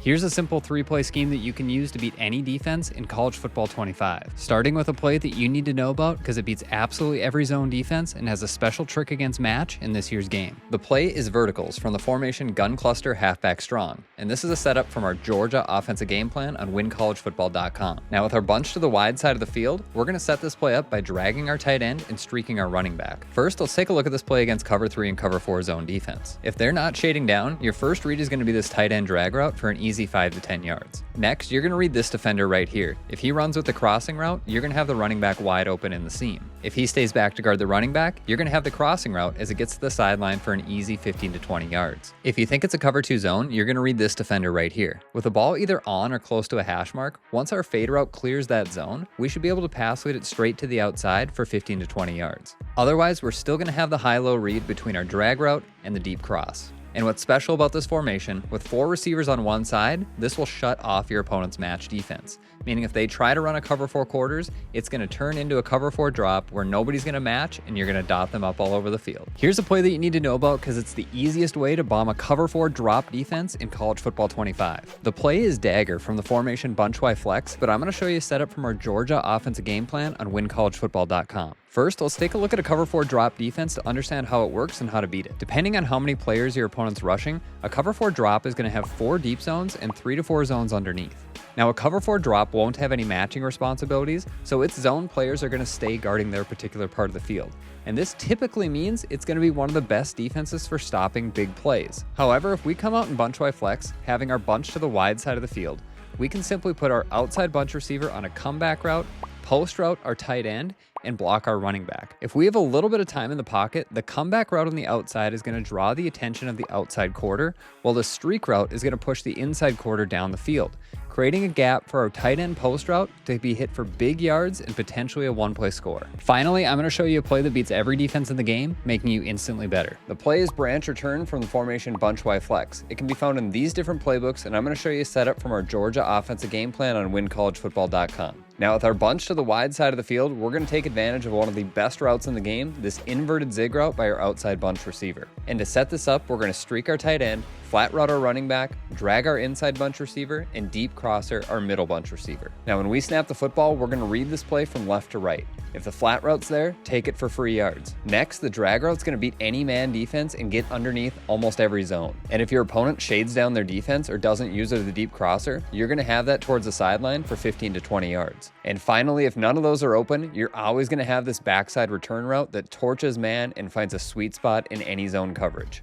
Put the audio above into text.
Here's a simple 3-play scheme that you can use to beat any defense in College Football 25. Starting with a play that you need to know about because it beats absolutely every zone defense and has a special trick against match in this year's game. The play is verticals from the formation gun cluster halfback strong, and this is a setup from our Georgia offensive game plan on WinCollegeFootball.com. Now with our bunch to the wide side of the field, we're going to set this play up by dragging our tight end and streaking our running back. First, let's take a look at this play against cover 3 and cover 4 zone defense. If they're not shading down, your first read is going to be this tight end drag route for an easy 5 to 10 yards. Next, you're going to read this defender right here. If he runs with the crossing route, you're going to have the running back wide open in the seam. If he stays back to guard the running back, you're going to have the crossing route as it gets to the sideline for an easy 15 to 20 yards. If you think it's a cover 2 zone, you're going to read this defender right here. With the ball either on or close to a hash mark, once our fade route clears that zone, we should be able to pass lead it straight to the outside for 15 to 20 yards. Otherwise, we're still going to have the high-low read between our drag route and the deep cross. And what's special about this formation, with 4 receivers on one side, this will shut off your opponent's match defense. Meaning if they try to run a cover 4 quarters, it's going to turn into a cover 4 drop where nobody's going to match and you're going to dot them up all over the field. Here's a play that you need to know about because it's the easiest way to bomb a cover 4 drop defense in College Football 25. The play is dagger from the formation bunch Y flex, but I'm going to show you a setup from our Georgia offensive game plan on WinCollegeFootball.com. First, let's take a look at a cover 4 drop defense to understand how it works and how to beat it. Depending on how many players your opponent's rushing, a cover 4 drop is going to have 4 deep zones and 3 to 4 zones underneath. Now, a cover 4 drop won't have any matching responsibilities, so its zone players are going to stay guarding their particular part of the field. And this typically means it's going to be one of the best defenses for stopping big plays. However, if we come out in bunch Y flex, having our bunch to the wide side of the field, we can simply put our outside bunch receiver on a comeback route, post route our tight end, and block our running back. If we have a little bit of time in the pocket, the comeback route on the outside is going to draw the attention of the outside quarter, while the streak route is going to push the inside quarter down the field, creating a gap for our tight end post route to be hit for big yards and potentially a 1-play score. Finally, I'm going to show you a play that beats every defense in the game, making you instantly better. The play is branch return from the formation bunch Y flex. It can be found in these different playbooks, and I'm going to show you a setup from our Georgia offensive game plan on WinCollegeFootball.com. Now with our bunch to the wide side of the field, we're going to take advantage of one of the best routes in the game, this inverted zig route by our outside bunch receiver. And to set this up, we're going to streak our tight end, flat route our running back, drag our inside bunch receiver, and deep crosser our middle bunch receiver. Now when we snap the football, we're going to read this play from left to right. If the flat route's there, take it for free yards. Next, the drag route's going to beat any man defense and get underneath almost every zone. And if your opponent shades down their defense or doesn't use it as a deep crosser, you're going to have that towards the sideline for 15 to 20 yards. And finally, if none of those are open, you're always going to have this backside return route that torches man and finds a sweet spot in any zone coverage.